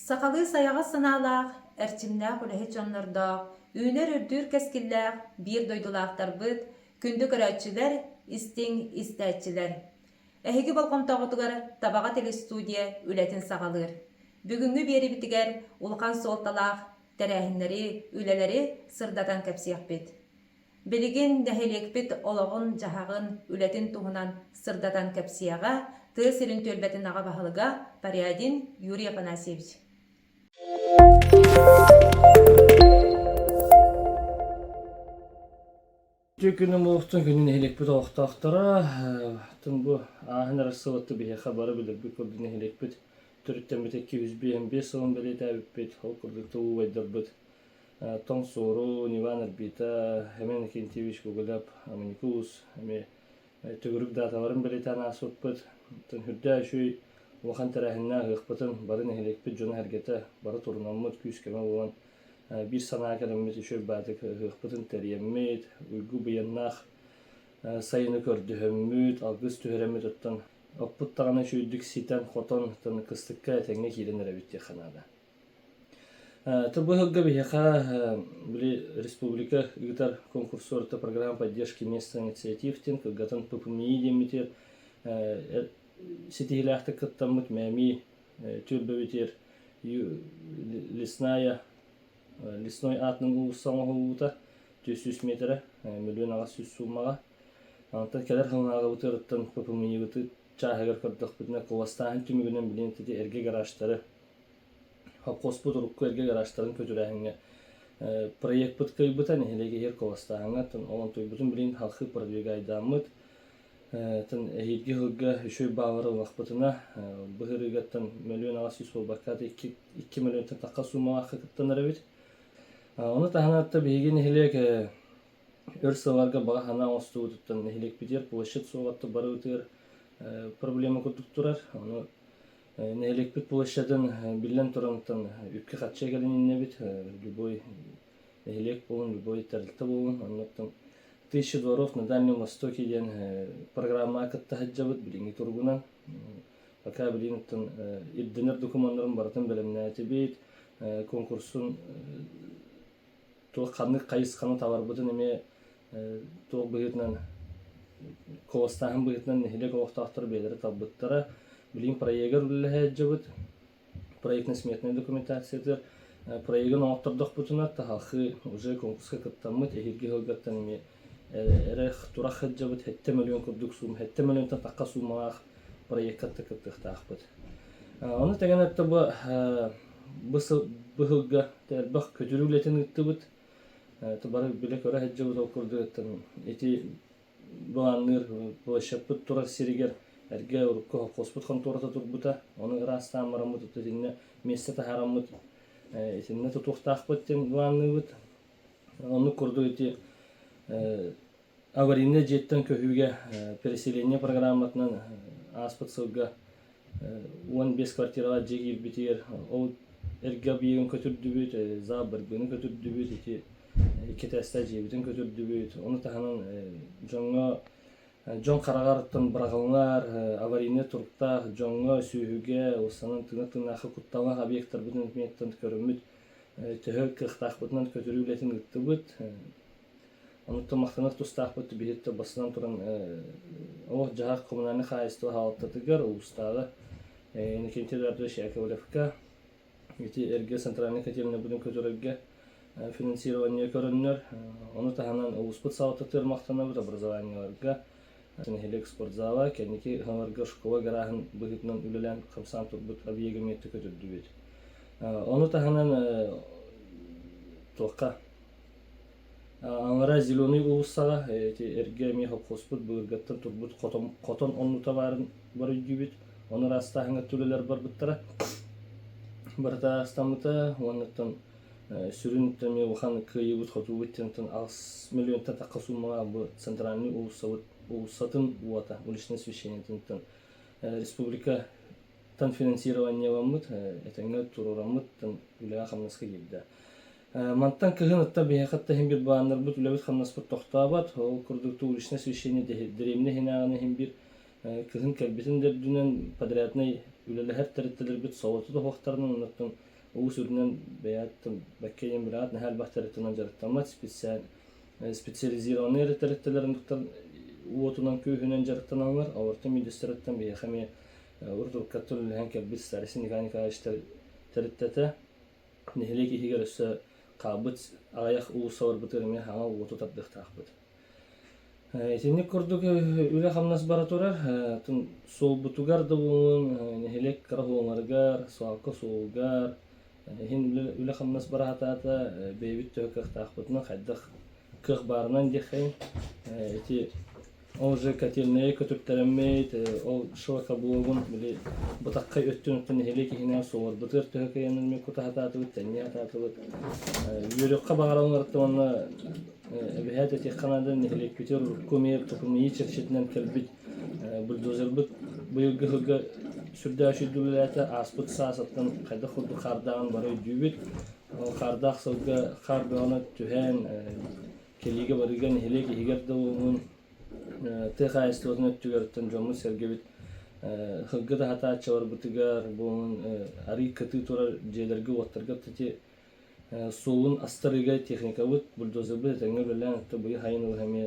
Sakalı sayağa sanalaq, erçimnaq ulehi çonlardaq, üner ürdür keskillaq, bir doydulaqtar bıt, kündü körətçiler, istin istətçiler. Ehigi balqom tağıtıgar tabağa telestudiya ületin sağalır. Бүгүнгү бери битигер улқан солталақ, тәрәһиннәри, үләләри сырдатан кәпсияқ бит. Білігін дәхелек бит олығын жағағын ületин туғынан сырдатан кәпсияға, тыл сирин төлбәтін аға бағылыға Париадин Юрий Афанасьевич. Күнім оқтың күнін елек біт оқтақтара, тұн бұ ағын арасылықты бейе қабары білір бұл көрдін елек біт. Түріттен біт 205 ұлын білет әбіп біт, ол көрдікті ұлайдар біт. Тоң сору, Ниван әрбейті, әмен Кентевич көгіліп, Аманикус, түгірік даталарын білет анасы өт біт. Тұн хүрді әшүй оған тәрәхінна ғықпытын барын елек біт жоны әргеті бары тұрынамыд күйіс кәмі болан. Bir sana akademimiz işe bağlık hıpıtın teriyemmit, uygu beyannak sayını kördühümmüt, algız tühüremmit ötten. Opput tağına şöydük siten xoton tını kıstıkka etenge kirinlere bitti xanada. Tabi hıgga biheka Республика гитар конкурсу орта программа поддержки местных инициатив тен, кыгатын пупумии демитер, сетихилахты кыттамыт мәми тюрбевитер Лесной атның ұлысаңы ұлыта 400 метрі, миллион аға сөз сумаға. Антан кәлер қылынаға ұтырыттан көпімені ұты чағығыр көрдіқ бүтіне қоластағын түмігінен білен теді әрге гаражтары. Қоспы тұрыққы әрге гаражтарын көтір әңге. Проект бұткай бұтан әлеге ер қоластағыңа. Олан той бұтын білен халқы продвига айдамыд. Әйетге ғылға үшөй бағыры ұлақ бұтына. Бұғырығаттан миллион аға сөз бол баққаты 2 миллионтан таққа сумаға қықыттан әрбет. Оны таханатта бейген нехилек өрсаларға баға хана оңсты өтіптен нехилек бедер, площадь соғатты бары өтер проблема күрдік тұрар. Оны нехилек бет площадын білен тұрантын үпке қатша кәлін инне бет, любой нехилек болын, любой тәрілті болын. Оннаттан 1000 дворов на Дальнем Востоке ден программа акытта хаджабыт білінгі тұргынан. Пока білініктен ирденер документарын барытын біліміне әті бейт, конкурсын Тоқ қанық қайыс қаны табар бұтын еме тоқ бұғытынан, қоластағын бұғытынан нехилек оқтақтыр бейлері табыттара. Білейін проегер үлі әджі бұт, проектің сметный документациятыр. Проегін оқтырдық бұтынат, халқы уже конкурсқа кыттамыт, әйірге ғылғаттан еме әріқ тұрақ әджі бұт, 7 миллион күрдік сум, 7 миллионтан таққа сумағақ проект катты кыттықтақ бұт. Оны тәген әтті бұғылға тәрбақ көтірулетін үтті бұт. Бары білек өрі әджі бұт оқырды өттін. Еті бұғаныр, бұлашаппыт тұрар серігер әрге ұрыққа қоспыт қан тұрата тұр бұта. Оны ұрастан марамыт өтті дегіне местеті харамыт. Етінне тұтуқтақ бұттен бұғаныр бұт. Оны көрді өте аварийне жеттен көхуге переселение программатынан аспыт сылға 15 квартираға жегел бітер. Ол әрге бейін көтірді бүт, за біргіні көтірді бүт, екі тәсті жебітін көтірді бүт. Оны тағынан жон қарағарыттан бірағылыңар, аварийне тұрықта жонға сүйіге, осының тыңы-тыңақы құтталақ объекттар бұтын өтметтен көріміт, түхі қықтақ бұтынан көтірі үлетін үтті бүт. Оны тұмақтанық тұстақ бұтты бейетті басынан тұрын оқ жағақ коммунальны қайысты халаттатығыр ұлыстағы. Некенте дәрді Шәкәулевка, әрге центральный котельный бұдың көтіріге финансирование көрінер. Оны тағынан ұлыспыт сауаттатыр мақтана бұд образованияларға. Нехелек спортзала, кәнеке ғаларға школа ғарағын бұғытынан үлілен қамсан тұр бұд объегім етті көтірді бет. Оны тағынан тоққа. Аңыра зеленый ұлысаға, әрге меха қоспыт бұғырғаттан тұр бұд қотон онлыта барын бар үйді бет. Оны растағыңа төлелер бар бұттара. Барта астамыта, оныттан сүрінттен ме ұған күйі бұд қоту өттен 6 миллионтан таққа сумаға бұл центральный ұлысатын ұлата, уличный священниктен. Республика тан финансирование вамыт, әтәңі тұрурамыттан үліға қамнасқа келді. Мантан кығын ұтта бейхатта хем бір бағанлар бұд үләбіт қамнаспыт тоқтабат, ол күрдікті уличный священник діреміне хенағаны хем бір кығын кәлбетін дәрдінен подрядный үлелі әр тәріттелер бүт соғыты да хоқтарынан ұнаттың uusudnan beyattım bakkeyen birat nahal bahtarıtından jarıttamat spesializirованный реттереттерлерин туктан уотунан көйхүнен жарыктанаңар авырты медистереттен бейхами урдур катул ханкер бис сарысын механика иштер тереттете нехлеки хигерсе кабыт аяк уусавар бутырме хана уоту тапдык тахбыт этинник курдук үле хамнас баратурар тун сол бутугар да бун нехлек карахоңаргар суалка суулгар хин үле хамнас баратата бейбит төкөк тахбытны хайдах кых барынан дехен эти ол же котельные көтүптөрөмөйт ол шока блогун били бутакка өттүнүптүн хелеки хина соор бутыр төкөйөнүн ме кутахататы тенне ататы юрукка багараңырттыны бехет эти канадан хелек көтөр көмөп токумий чекчетинен келбит бульдозер бут быйылгыга сүрдәши дулата аспыт сасаттан кайда худу кардан бары дүбит кардак сылга карданы түһен келиге барыган хелеки хигердеун техайстыгын түгөртөн жому сергебит хыггыда хата чавар бутыгар бун ари кыты тура жедерге оттарга тити сулун астарыга техника бут бульдозер бит теңе белән тубы хайын хәме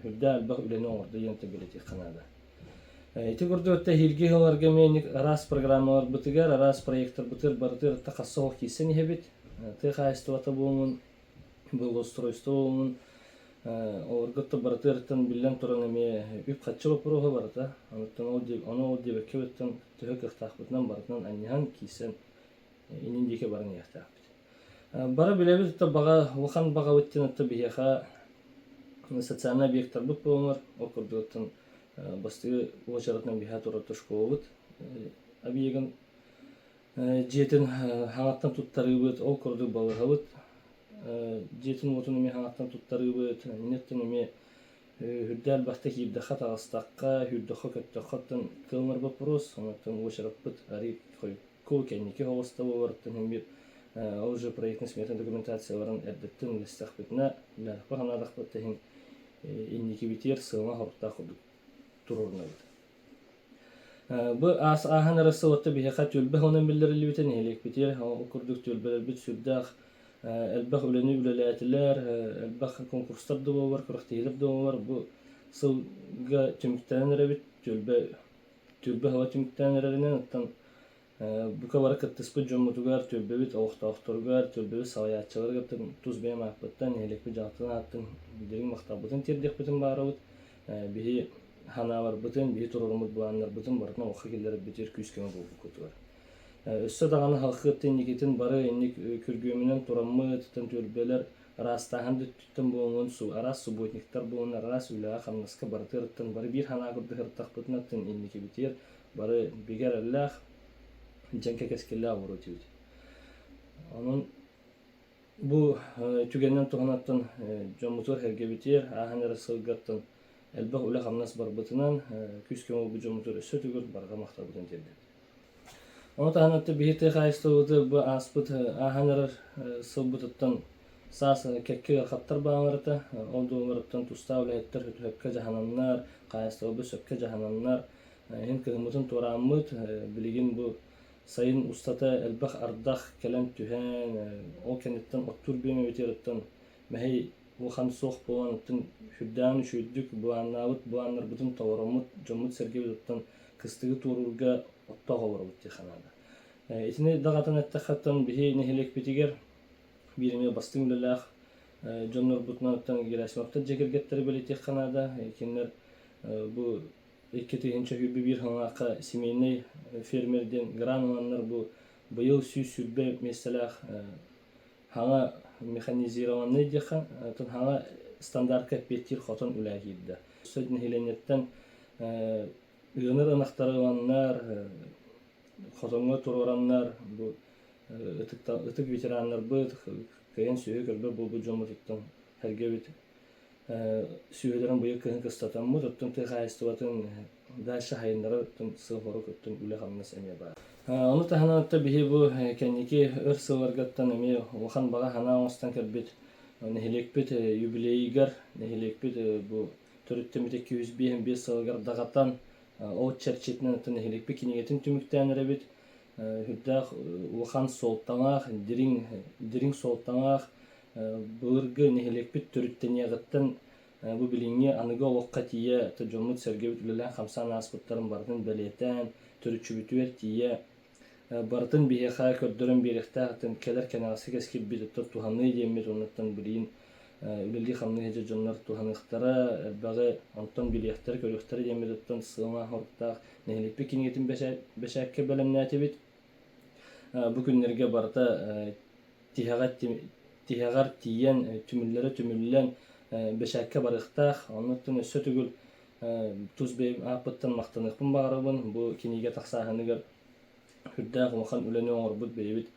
хүрдәл баг үләне орды янта белети канада эти гордотта хилге халарга мен раз программалар бутыгар раз проекттер бутыр бартыр тахассох кисен хебит техайстыгы бун благоустройство орготто бартыртын билен туранеме үп катчылы проха барата анттан ол дебеккебеттен төһөк тахбытнан бартынан аньян кисен ининдике барын яхтахбыт бара билебит та бага ухан бага өттен та бияха социальный объекттер бут болмар окурдуттан басты очаратнан биха турата школут абиеген жетин хаңаттан туттарыбыт ол курду балыгыбыт жетин отуну ме хаңаттан туттарыбыт неттен ме хүрдәл бахта кийибде хата астакка хүрдөхө көттөхөттөн кылмар вопрос онтон очараппыт ари ко кенники холоста болорттан хембир ол же проектный сметный документацияларын эрдеттен листахбытна ларпа ханадахбыттахин инники битер сылма хорта кудук турурнабыт бу ас ахан арасылатта бихака төлбе хонан билдирилибитен элек битер окурдук төлбелер бит сүрдах البخ ولني ولا تلار البخ كونكورسات دوار كرختير دوار بو سو جا تمكتان ربيت تلبه هو تمكتان ربنا تن بكا ورك تسبج جم تجار تلبيت أو أختار تلبيت سوايا تشغل قبل توز بيا مع بتن هلك بجاتنا هاتن بدين مختبطن تيردك بتن باروت به هناور بتن به ترورمت بوانر بتن برتنا وخيلر بتير كيس كم بو كتور Өссө даганы халкыттын никитин бары инник күргөмүнөн тураммы тутан төлбелер растахан дүттүн болгон су арас субботниктер болгон арас үлаа хамнаска бартырттын бары бир хана курдыгыр такпытнатын инники битер бары бигер аллах жанка кескелла воротит. Анын бу түгеннен туганаттын жомутор херге битер аханыр сылгаттын элбак үлаа хамнас барбытынан күскөмө бу жомутор өссө түгөр барга мактабытын жерде. Онтанатты бихите хайстыгы бу аспыт аханыр сылбытыттан сас кекке хаттар баамырыта олдуңырыттан туставлайттар хөккө жахананнар кайстыгы сөккө жахананнар хин кыгмытын тураммыт билигин бу сайын устата элбах ардах келем түһен ол кенеттен оттур беме өтериттен мехей ухан сох боланытын хүрдан шүйдүк буаннабыт буаннар бутун товаромут жомут сергебиттен кыстыгы турурга оттоголор бутиханада итини дагатан аттахаттан бихи нехелек битигер бириме бастың лелах жоннор бутнаттан герасмакта жегергеттер белитиханада кинер бу эккетинче хүбби бир хаңака семейный фермерден гранманнар бу быйыл сүрбе меселах хаңа механизированный дихан тон хаңа стандартка петтир хотон улагидда сөдүн хеленеттен ыныр анахтарыланнар хотонго турураннар бу ытык ветераннар бу кайын сүйө көрбө бу жомутуттан хергебит сүйөлөрүн быйыл кыһын кыстатаммы туттун тыхайстыбатын дальше хайындары туттун сыгору көттүн үле хамнас эме бар ону таханатта бихи бу кенники ыр сыларгаттан эме ухан бага хана оңстан кербит нехилекпит юбилейгер нехилекпит бу төрүттөмүт 205 сылгар дагатан ол черчетнен нехилекпит кинигетин түмүктәнеребит hüddaq uxan soltаңах, diring soltаңах, bırgı nehelekbit törütteniyagattan bu bilingi anıga oqqa tiye tujumut sergevit ülelen 50 aspıtların barıtın beliyeten törütçübütüver tiye barıtın biheqa kördürün biriktahtın keler kenarası keskip birittir tuhanı diyemmet onattan bilin üleli xamlı hece jonlar tuhanıqtara bağı anton biliyektar körüqtar diyemmetottan sığma hortaq nehelekbit kiniyetin beşakke bölümnatibit bu günlerge barıta tihagar tiyen tümüllen beşakke barıqtaq onattan össö tügül tuz beyim apıttan maqtanıqpın bağırabın bu kinige taqsahanıgar hüddaq oxan üleni oğurbut beybit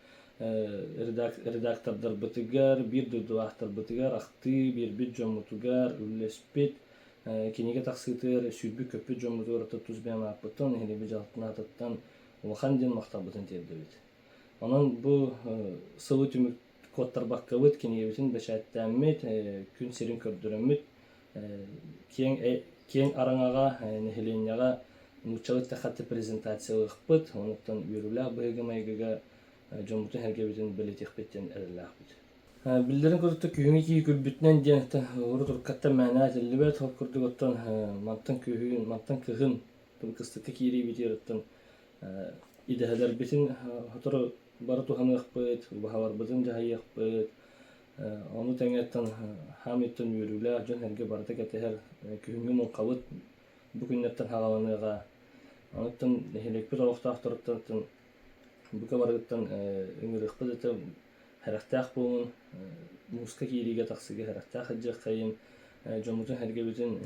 redaktorlar bıtıgar bir duyduaqtar bıtıgar aqtı bir bit jomutugar üllespit kinige taqsıtır südbü köpü jomutugar tuz beyim apıttan heli bir jaltına atattan oxan den maqtabıtın terdebit onun bu sıvı tümük kodlar bakkabıt kinige bitin beşattəmmit gün serin kördürümmit Кен араңаға нехеленяға нучалык тахатты презентациялықпыт, онуктан үйріләқ бұйығы-майғыға жомутын әргебетін білетекпеттен әріләқпыт. Білдерін көрікті күйіңі кей күлбітінен дейінті ұры тұрқатта мәні әтілібет, ол көрдік оттан мантан күйін бұл қыстыққа кейрей бетер оттан идәлер бетін отыры бары туғанықпыт, бағалар бұдын жағайықпыт, onu təngətdən hamiddən yürülər, jön hərgə barda kətəhər kühüngü monqalıt bu günnətdən hağalanıqa. Onutdan helekbir oqtaq turutdan bu kabarıqdan üngürüqbid etə hərəqtaq bolun, muska kiyiriga taqsıga hərəqtaq həcək qayın, jomutun hərgə bütün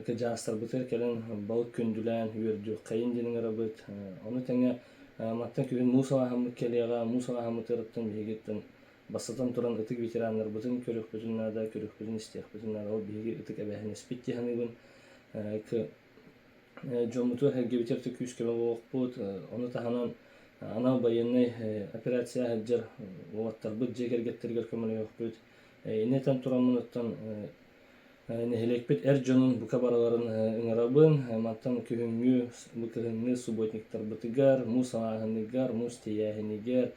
kəcastır bıtır kələn balık kündülən, üyürdü qayın denin arabıt. Onu təngə mattan kühün musağa hamı kələyağa, musağa hamı tırıttan beygitdən Basatan turan ıtık veteranlar bütün körük bütünlerde, körük bütün isteyek bütünlerde o bilgi ıtık əbəhin ispitti hanıbın ki jomutu herge biterdi 200 kilo oqbut onu tahanan ana bayanı operasiya həcər oğattar bu ceger gettirger kömülü yoqbut inetan turamınıttan nehelekbet erjonun bu kabaraların ıngırabın mattan kühüngü bu kühüngü subotniktar bıtıgar musa ahinigar mustiyahinigar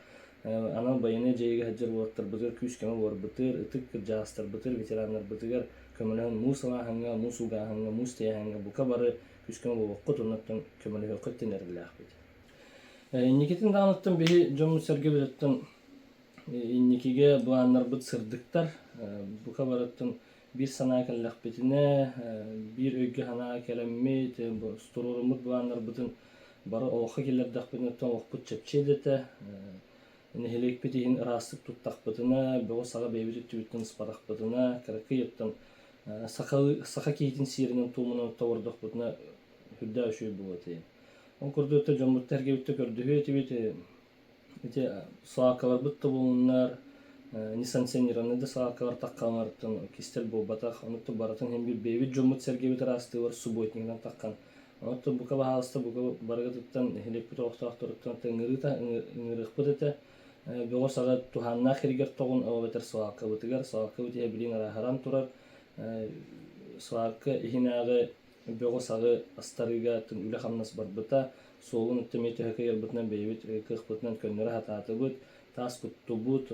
ana bayana jeyge hajjar wortar bıtır 200 kilo war bıtır ıtık jastar bıtır veteranlar bıtıgar kömelen musa hanga musuga hanga mustaya hanga bu kabarı 200 kilo waqt onattan kömele hoqtin erlaqbit innikitin danattan behi jomu sergebettan innikige bu anlar bıt sırdıktar bu kabarattan bir sana kallaqbitine bir ögge hana kelemmet bu stororumut bu anlar bıtın bara oqa keller daqbitne waqt çepçedete Nehelek bitihin rastık tuttaqbıtına, boğu sağa beybeti tübütten ıspadaqbıtına, karakıyıptan saqa keyitin sirinin tuğumuna tavırdaqbıtına hüdda öşüy bulatı. On kurdu öte jomut tergebette kördüğü eti sağakalar bıttı bulunlar, Nisan senirana da sağakalar taqqanlarıptan kistel bu bataq, onuttu baratın hem bir beybet jomut sergebeti rastığı var, suboytniğden taqqan. Onuttu bu kaba halasta bu kaba baragatıptan nehelek biti oqtaqtırıptan ıngırıqbıtı Бего сага туханна хиргер тогун аватер саакка бутигар саакка бутия билин ара харам турар саакка ихинагы бего сага астарыга тын үле хамнас барбыта солун темете хакер бутнан бейбит кых бутнан көннөрө хататы бут тас кутту бут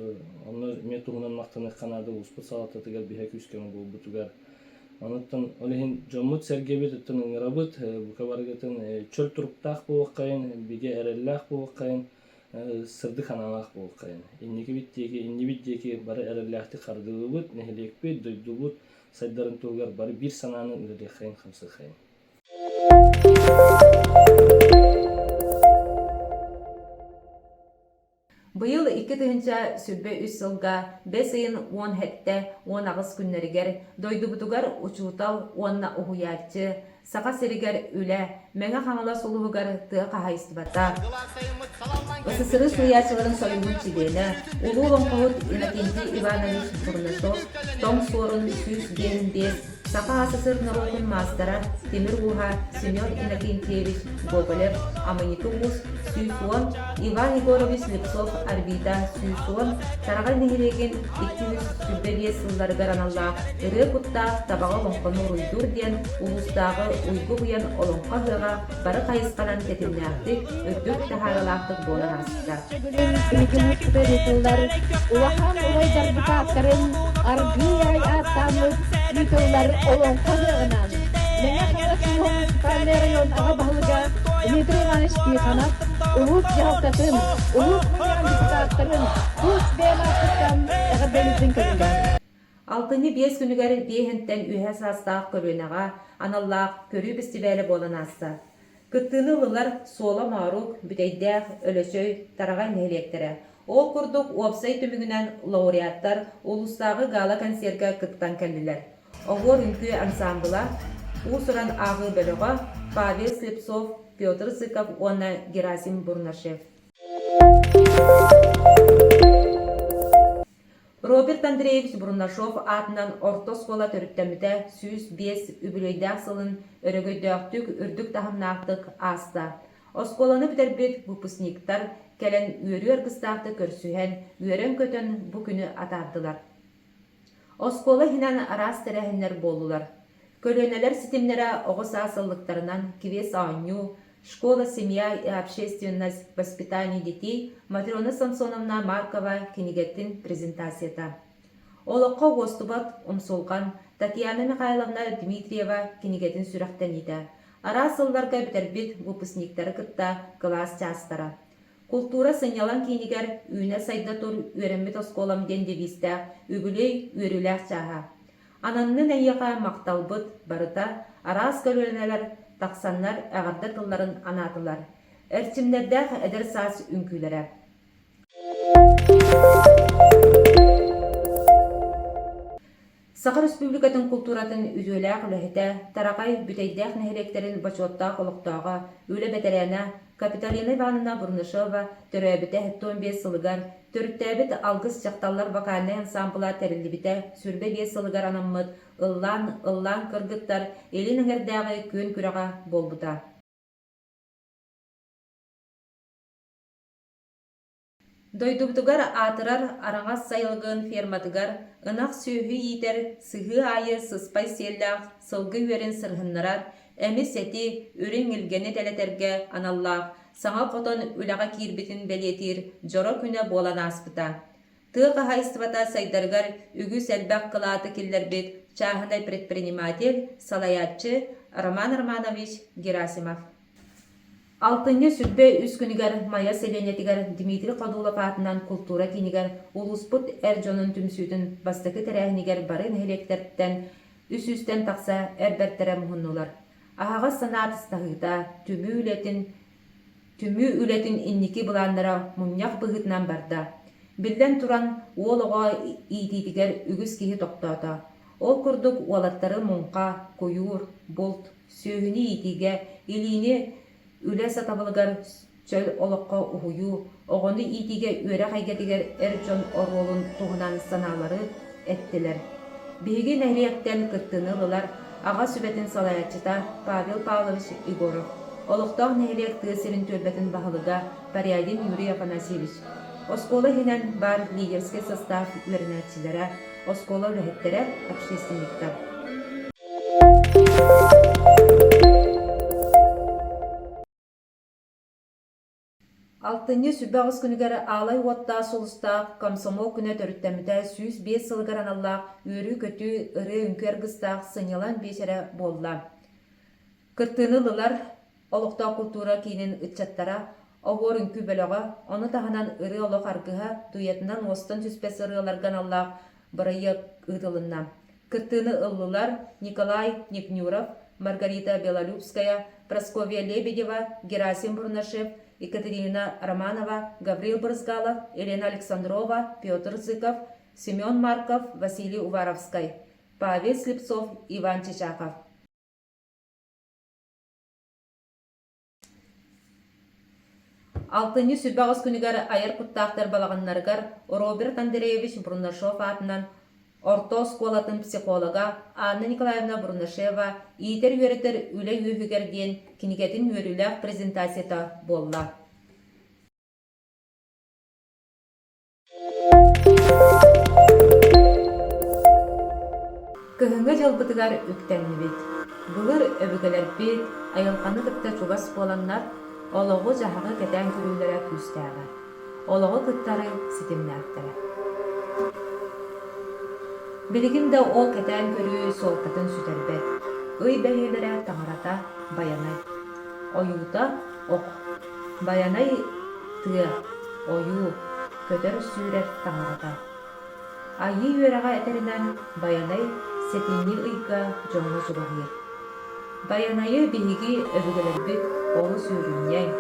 оны метугунан мактаны канады успут салата тигер бихе күскөн бул бутугар анаттан олехин жомут сергебет тын ыңырабыт букабаргатын чөл туруктак буукайын биге эреллах буукайын сырды ханамах болқайын. Иннеки биттеки бары әрілләхті қардығы бұд, нәхелекпе, дойды бұд, сайдарын тоғар бары бір сананы үлірі қайын, қамсы қайын. Быйыл 2-нче сүрбе 3 сылга 5 айын 10 хәтте 10 агыс күннәргәр дойды бутугар учутал 10 уһуячы сака серигер үлә мәңә хаңала сулугар тыга хайстыбата. СССР суячыларын союзун чидене улугон кот Иннокентий Иванович Бурнышов том сорун 100 Сака СССР народын мастера Темир Гуха Семен Иннокентьевич Гоголев Аманитубус Сүйсуон Иван Егорович Лепсов Арбита Сүйсуон Тараган нехилеген 200 сыллары гараналла ыры путта табага бонкону руйдур ден улустагы uygu buyan olonqa hıga barı kayıskanan tetimnäktik, öddük taharalaktık bolan asıkta. Ilgimut beritullar uwahan ulay darbutaatların arbiyay atamut bitullar olong kagaanan. Nenga kaya suhong panerayon aga bahulga Dmitri Ivанович Tikhonov ulus yahukatın, ulus buyan diputaatların kus bemakıttan aga belizin kagından. 6-5 günüger biýehinten ühe sastaq körüneğe anallaq körü bestibäli bolan assa. Kıttıны ılılar sola maruk, büteydäq, ölösöy, taragay nehelektere. Ol kurduk uapsay tümügünen laureatlar ulustağı gala konserge kıttan keldiler. Oğor ünkü ansambla usuran ağı bölüge Pavel Slipsov, Pyotr Zykov, ona Gerasim Burnashev. Robert Andreevich Brunashov adından orta skola törüttemide süs 5 übülöydäq sılın örögöydäktük ürdük tahamnaqtık asta. O skolany biterbit выпускниктар kelen üörü ırgıstaqты körsühen, üören kötön bu günü atardılar. O skola hinan aras terähinler boldular. Kölöneler sitimlere oğuz asıllıklarından Kves Аню, Школа «Семья и общественность воспитания детей» Матрёна Самсоновна Маркова кинигеттин презентацията. Олыққа остубат умсулған Татьяна Михайловна Дмитриева кинигетін сүрақтен еді. Ара сылларға бітербет выпускниктары кытта класс частара. Культура сынялан кинигер үйіне сайда тур үйренмет осколам дендевисті үгілей үйріләқ чаға. Ананның әйеға мақталбыт барыта арас көлөнелер Taksanlar ağarda tılların anatılar. Erçimlerde eder saz ünkülere. Saqar Respublikatın kulturatın üzüleğ ülehite, taraqay büteydäq neheleklerin başotta qoluqtağa, öyle beterene, Kapitalina Ivanovna Burnashova, töröbite 15 sılıgar, törüttebit algыс çaqtallar vakalne ansambla terillibite, sürbe 5 sılıgar anammıt, ıllan kırgıttar, elin ıngerdäği kön kürağa bolbuta. Doydubdugar atırar araňa sayılgın fermatıgar, ınaq söhü yiter, sıhı ayı sıspay sellaq, sılgı üeren sırhınnarar, ämi seti, ören ilgeni deleterge anallaq, saňa qoton ülağa kirbitin belyetir, joro küne bolan aspıta. Tığ hayıstvata saydargar, ügü selbaq kılatı killerbet, çahınay предприниматель, salayatçı Roman Romanovich Gerasimov. 6-njy südbe üsküniger Maya Selenetiger Dmitri Qadulov atынан kultura kiniger ulusput erjonun tümsüdün bastakı terähiniger barın helektertten üsüsten taqsa erbertere muhunnular. Ahaga sanat istahıda tümü ületin inniki bulanlara munyak bıhıtnan barda. Bilden turan oloğa iydidiger ügüs kihi toqtata. Ol kurduk olattары munqa, koyur, bolt, söhünü iydige, ilini üle satabılgar çöl oloqqa uhuyu, oğonu iydige üere qaygetiger erjon orolun tuğunan sanaları ettiler. Bihigi nehliyekten kırtınılılar, ağa sübetin salayatçıta Pavel Pavlovich Igorov. Oloqtaq nehliyek tığsirin törbetin bahalıga Paryadin Yuriy Afanasievich. Oskola hinen bar liderski sostaf ürenetçilere, oskola ülehettere, общественниктар. Altınjy sübäğis günigere alay watta solusta komsomol küne törüttemide 105 sılgar anallaq üörü kötü ırı ünkör gыстaq sınyalan beşere bolla. Kırtınılılar oloqta kultura kinin ıtçattara Oğor ünkü bölöge onu tahanan ırı oloq argıha duyetынан ostan tüspes ırılargan allaq bırayı ıdılınna. Kırtını ıllılar Nikolay Niknurov, Margarita Belalubskaya, Praskovia Lebedeva, Gerasim Burnashev, Екатерина Романова, Гаврил Брызгалов, Елена Александрова, Петр Зыков, Семен Марков, Василий Уваровский, Павел Слепцов, Иван Чичаков. Алтынjy sübäğis günigер ayar kuttaqtar balagynlargar Robert Andreevich Brunashov atынан orta skolatın psixologa Anna Nikolaevna Brunasheva iyiter üreter üle ühüger diyen kinigetin üörüleq prezentasiýata bolla. Kıhıngı jılbytygar öktenni bit. Бұлыр өбігелер бит, айылқаны кітті чугас боланнар, олығы жағағы кәтен көрілері күстәғы. Олығы кыттары сетімнәқтірі. Білігінде ол кәтен көрі солқытын сүтербет. Өй бәйелері таңарата баянай. Ойуыта оқ. Баянай тыя, ойу, көтер сүйрер таңарата. Айы үйераға әтерінен баянай сетінні ұйға жоңы жұбағыр. Баянайы бігі өбігелер бүт олы сүйріннен,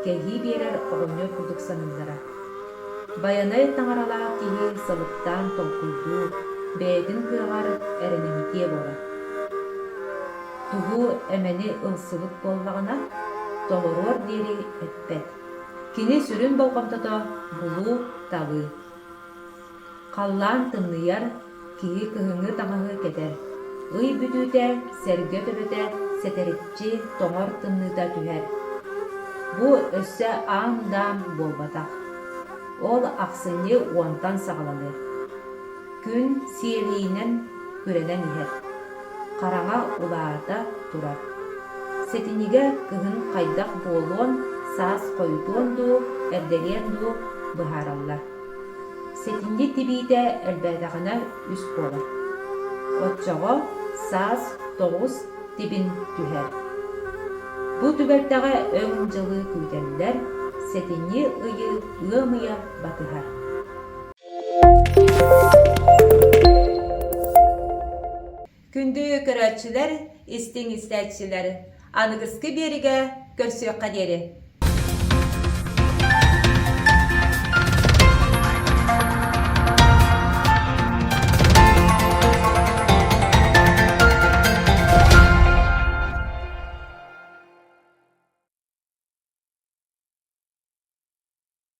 кәйі берер оғынны күлдік санындара. Баянай таңарала кейі сылыптан толқылду, бәйдің кырғар әрінімге болы. Туғу әмәні ұлсылық болғағына толырор дері әтпәт. Кені сүрін болғамтата бұлу талы. Қаллан тымныяр кейі кығыңы таңағы кәдер. Үй бүтуді сәргі төбеті сәтәрітчі тоңар тымныда түхәр. Бұ өссі аңдам болбатақ. Ол ақсыны уантан сағаланыр. Күн сиелейінен көренен ехер. Қараңа уларда тұрар. Сетініге кығын қайдақ болуын саас қойдуынду, әрдеренду бұхаралар. Сетінді тибейді әлбәдіғына үс болыр. Отчоға саас 9 тибін түхер. Бұ түбәттіға өң жылы көйтелілер, сетіні ұйы ұмыя батығар. Күнді көрәтшілер, істің істәтшілер, анығызғы беріге көрсөк қадері.